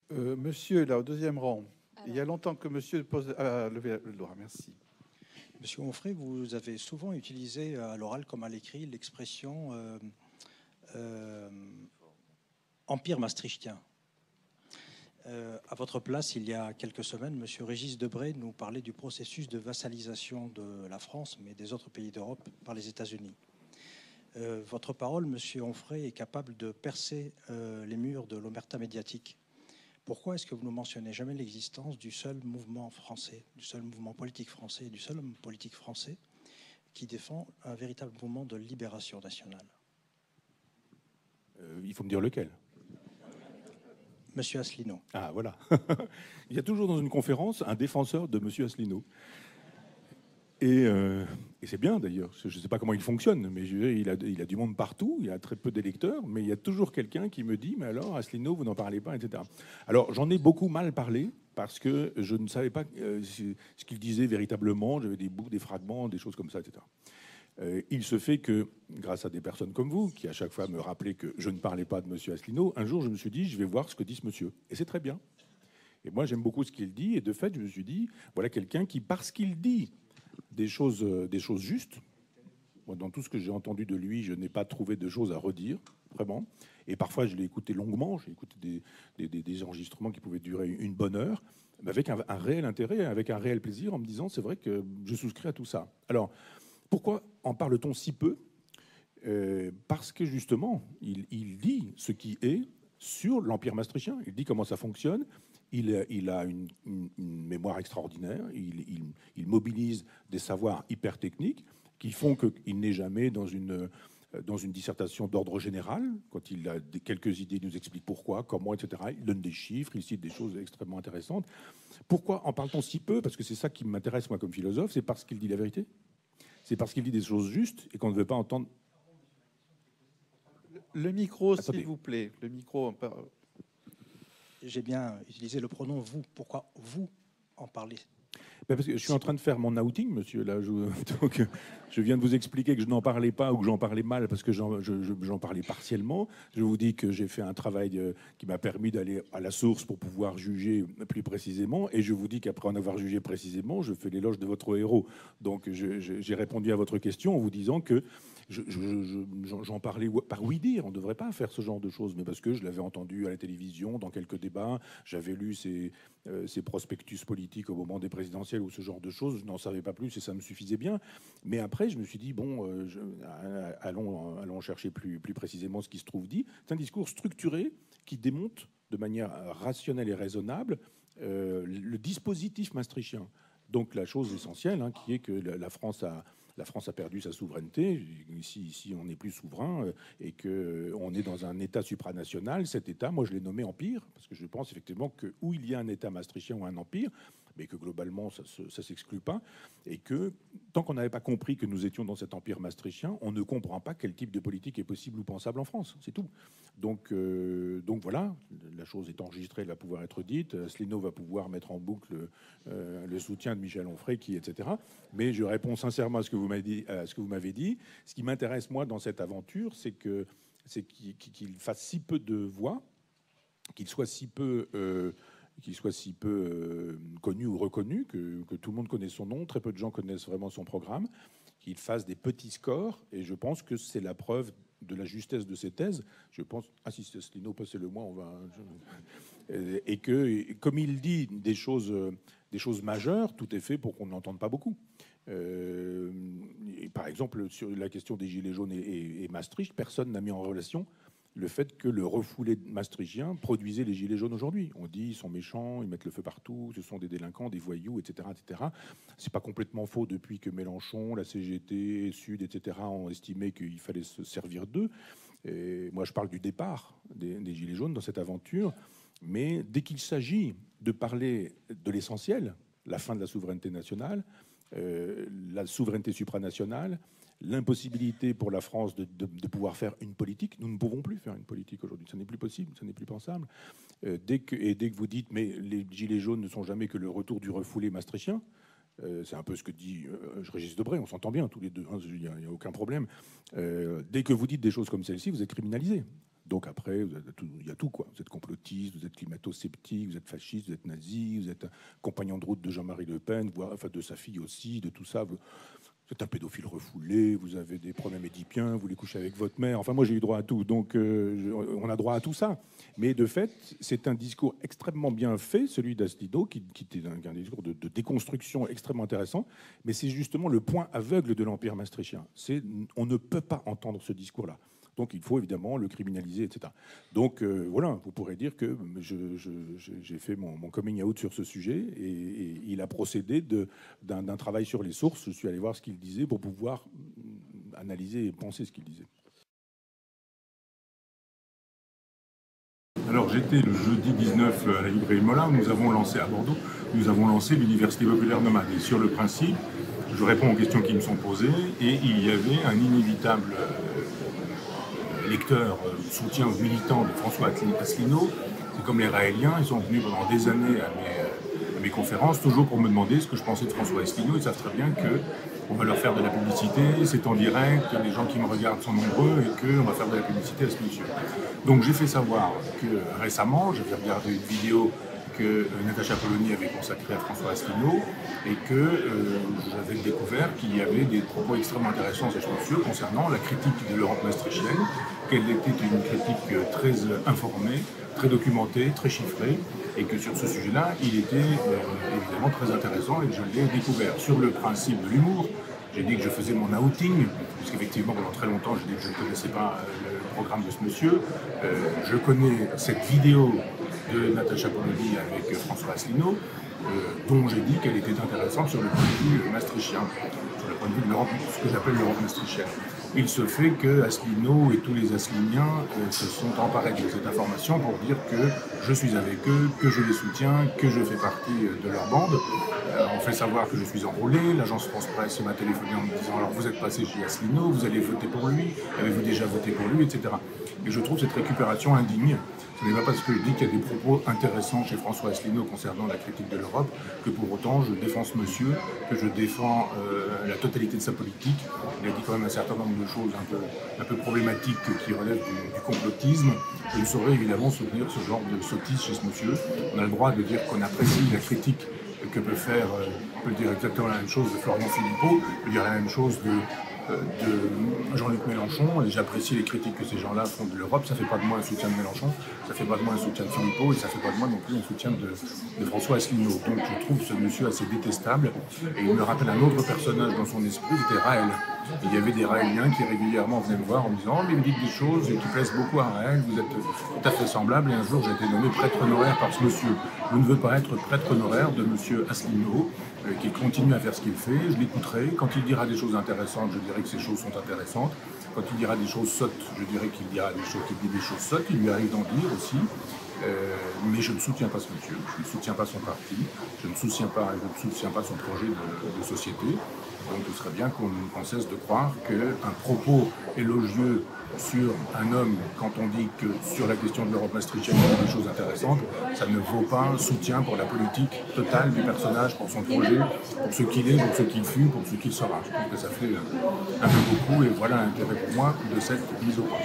Monsieur, là, au deuxième rang. Il y a Alors, longtemps que monsieur a levé le doigt. Merci. Monsieur Onfray, vous avez souvent utilisé à l'oral comme à l'écrit l'expression euh, empire maastrichtien. À votre place, il y a quelques semaines, monsieur Régis Debray nous parlait du processus de vassalisation de la France, mais des autres pays d'Europe, par les États-Unis. Votre parole, monsieur Onfray, est capable de percer les murs de l'omerta médiatique. Pourquoi est-ce que vous ne mentionnez jamais l'existence du seul mouvement français, du seul mouvement politique français, du seul homme politique français qui défend un véritable mouvement de libération nationale? Il faut me dire lequel. Monsieur Asselineau. Ah, voilà. Il y a toujours dans une conférence un défenseur de monsieur Asselineau. Et c'est bien d'ailleurs. Je ne sais pas comment il fonctionne, mais il a du monde partout, il a très peu d'électeurs, mais il y a toujours quelqu'un qui me dit « Mais alors, Asselineau, vous n'en parlez pas, etc. » Alors, j'en ai beaucoup mal parlé parce que je ne savais pas ce qu'il disait véritablement. J'avais des bouts, des fragments, des choses comme ça, etc. Il se fait que, grâce à des personnes comme vous, qui à chaque fois me rappelaient que je ne parlais pas de monsieur Asselineau, un jour, je me suis dit « Je vais voir ce que dit ce monsieur. » Et c'est très bien. Et moi, j'aime beaucoup ce qu'il dit. Et de fait, je me suis dit « Voilà quelqu'un qui, parce qu'il dit des choses justes. » Moi, dans tout ce que j'ai entendu de lui, je n'ai pas trouvé de choses à redire, vraiment. Et parfois, je l'ai écouté longuement. J'ai écouté des enregistrements qui pouvaient durer une bonne heure, mais avec un réel intérêt, avec un réel plaisir, en me disant, c'est vrai que je souscris à tout ça. Alors, pourquoi en parle-t-on si peu ? Parce que justement, il dit ce qui est sur l'Empire maastrichtien. Il dit comment ça fonctionne. Il a une mémoire extraordinaire. Il mobilise des savoirs hyper techniques qui font qu'il n'est jamais dans une dissertation d'ordre général. Quand il a quelques idées, il nous explique pourquoi, comment, etc. Il donne des chiffres, il cite des choses extrêmement intéressantes. Pourquoi en parle-t-on si peu ? Parce que c'est ça qui m'intéresse, moi, comme philosophe. C'est parce qu'il dit la vérité. C'est parce qu'il dit des choses justes et qu'on ne veut pas entendre. Le micro, Attendez. s'il vous plaît. Le micro. J'ai bien utilisé le pronom vous. Pourquoi vous en parlez? Parce que je suis en train de faire mon outing, monsieur. Là, donc, je viens de vous expliquer que je n'en parlais pas ou que j'en parlais mal parce que j'en parlais partiellement. Je vous dis que j'ai fait un travail qui m'a permis d'aller à la source pour pouvoir juger plus précisément. Et je vous dis qu'après en avoir jugé précisément, je fais l'éloge de votre héros. Donc, j'ai répondu à votre question en vous disant que j'en parlais par oui-dire. On ne devrait pas faire ce genre de choses, mais parce que je l'avais entendu à la télévision, dans quelques débats. J'avais lu ces prospectus politiques au moment des présidentielles ou ce genre de choses. Je n'en savais pas plus et ça me suffisait bien. Mais après, je me suis dit, bon, allons chercher plus précisément ce qui se trouve dit. C'est un discours structuré qui démonte de manière rationnelle et raisonnable le dispositif maastrichtien. Donc la chose essentielle, hein, qui est que la France a perdu sa souveraineté. Ici, on n'est plus souverain et qu'on est dans un État supranational. Cet État, moi, je l'ai nommé empire, parce que je pense effectivement que où il y a un État maastrichtien ou un empire, mais que globalement, ça ne s'exclut pas, et que tant qu'on n'avait pas compris que nous étions dans cet empire maastrichtien, on ne comprend pas quel type de politique est possible ou pensable en France. C'est tout. Donc voilà, la chose est enregistrée, elle va pouvoir être dite. Asselineau va pouvoir mettre en boucle le soutien de Michel Onfray, etc. Mais je réponds sincèrement à ce que vous m'avez dit. Ce qui m'intéresse, moi, dans cette aventure, c'est qu'il fasse si peu de voix, qu'il soit si peu connu ou reconnu, que tout le monde connaisse son nom, très peu de gens connaissent vraiment son programme, qu'il fasse des petits scores, et je pense que c'est la preuve de la justesse de ses thèses. Je pense, ah si c'est Asselineau, passez-le-moi, on va... Et que, comme il dit des choses majeures, tout est fait pour qu'on n'entende pas beaucoup. Par exemple, sur la question des Gilets jaunes et Maastricht, personne n'a mis en relation le fait que le refoulé maastrichtien produisait les Gilets jaunes aujourd'hui. On dit ils sont méchants, ils mettent le feu partout, ce sont des délinquants, des voyous, etc. etc. C'est pas complètement faux depuis que Mélenchon, la CGT, Sud, etc. ont estimé qu'il fallait se servir d'eux. Et moi, je parle du départ des Gilets jaunes dans cette aventure. Mais dès qu'il s'agit de parler de l'essentiel, la fin de la souveraineté nationale, la souveraineté supranationale, l'impossibilité pour la France de pouvoir faire une politique. Nous ne pouvons plus faire une politique aujourd'hui. Ça n'est plus possible, ça n'est plus pensable. Dès que vous dites, mais les Gilets jaunes ne sont jamais que le retour du refoulé maastrichtien, c'est un peu ce que dit Régis Debray, on s'entend bien tous les deux, hein, il n'y a aucun problème. Dès que vous dites des choses comme celle-ci, vous êtes criminalisé. Donc après, il y a tout, quoi. Vous êtes complotiste, vous êtes climato-sceptique, vous êtes fasciste, vous êtes nazi, vous êtes un compagnon de route de Jean-Marie Le Pen, voire, enfin, de sa fille aussi, de tout ça. Vous êtes un pédophile refoulé, vous avez des problèmes édipiens, vous voulez coucher avec votre mère. Enfin, moi, j'ai eu droit à tout. Donc, on a droit à tout ça. Mais de fait, c'est un discours extrêmement bien fait, celui d'Asselineau, qui était un discours de déconstruction extrêmement intéressant. Mais c'est justement le point aveugle de l'Empire maastrichtien. On ne peut pas entendre ce discours-là. Donc il faut évidemment le criminaliser, etc. Donc voilà, vous pourrez dire que j'ai fait mon coming out sur ce sujet et il a procédé d'un travail sur les sources. Je suis allé voir ce qu'il disait pour pouvoir analyser et penser ce qu'il disait. Alors j'étais le jeudi 19 à la librairie Molin, nous avons lancé à Bordeaux, nous avons lancé l'Université populaire nomade. Et sur le principe, je réponds aux questions qui me sont posées et il y avait un inévitable lecteur, soutien aux militants de François Asselineau. C'est comme les Raéliens, ils sont venus pendant des années à mes conférences, toujours pour me demander ce que je pensais de François Asselineau. Ils savent très bien qu'on va leur faire de la publicité, c'est en direct, les gens qui me regardent sont nombreux et qu'on va faire de la publicité à ce monsieur. Donc j'ai fait savoir que récemment, j'avais regardé une vidéo que Natacha Polony avait consacrée à François Asselineau et que j'avais découvert qu'il y avait des propos extrêmement intéressants chez ce monsieur concernant la critique de l'Europe maastrichtienne, qu'elle était une critique très informée, très documentée, très chiffrée, et que sur ce sujet-là, il était évidemment très intéressant et que je l'ai découvert. Sur le principe de l'humour, j'ai dit que je faisais mon outing, puisqu'effectivement, pendant très longtemps, j'ai dit que je ne connaissais pas le programme de ce monsieur. Je connais cette vidéo de Natacha Polony avec François Asselineau, dont j'ai dit qu'elle était intéressante sur le point de vue maastrichtien, sur le point de vue de l'Europe, ce que j'appelle l'Europe maastrichtienne. Il se fait que Asselineau et tous les Asseliniens se sont emparés de cette information pour dire que je suis avec eux, que je les soutiens, que je fais partie de leur bande. On fait savoir que je suis enrôlé, l'agence France Presse m'a téléphoné en me disant alors vous êtes passé chez Asselineau, vous allez voter pour lui, avez-vous déjà voté pour lui, etc. Et je trouve cette récupération indigne. Ce n'est pas parce que je dis qu'il y a des propos intéressants chez François Asselineau concernant la critique de l'Europe que pour autant je défends ce monsieur, que je défends la totalité de sa politique. Il a dit quand même un certain nombre de choses un peu problématiques qui relèvent du complotisme. Je ne saurais évidemment soutenir ce genre de sottise chez ce monsieur. On a le droit de dire qu'on apprécie la critique que peut faire, on peut dire exactement la même chose de Florian Philippot, on peut dire la même chose de Jean-Luc Mélenchon, et j'apprécie les critiques que ces gens-là font de l'Europe. Ça ne fait pas de moi un soutien de Mélenchon, ça ne fait pas de moi un soutien de Philippot, et ça ne fait pas de moi non plus un soutien de François Asselineau. Donc je trouve ce monsieur assez détestable, et il me rappelle un autre personnage dans son esprit, c'était Raël. Il y avait des Raéliens qui régulièrement venaient me voir en me disant « Oh, mais vous dites des choses qui plaisent beaucoup à Raël, vous êtes tout à fait semblable. » Et un jour, j'ai été nommé prêtre honoraire par ce monsieur. Je ne veux pas être prêtre honoraire de monsieur Asselineau, qui continue à faire ce qu'il fait. Je l'écouterai. Quand il dira des choses intéressantes, je dirai que ces choses sont intéressantes. Quand il dira des choses sottes, je dirai qu'il dit des choses sottes. Il lui arrive d'en dire aussi. Mais je ne soutiens pas ce monsieur, je ne soutiens pas son parti, je ne soutiens pas son projet de société. Donc ce serait bien qu'on cesse de croire qu'un propos élogieux sur un homme, quand on dit que sur la question de l'Europe maastrichtienne, il y a des choses intéressantes, ça ne vaut pas un soutien pour la politique totale du personnage, pour son projet, pour ce qu'il est, pour ce qu'il fut, pour ce qu'il sera. Je trouve que ça fait un peu beaucoup et voilà l'intérêt pour moi de cette mise au point.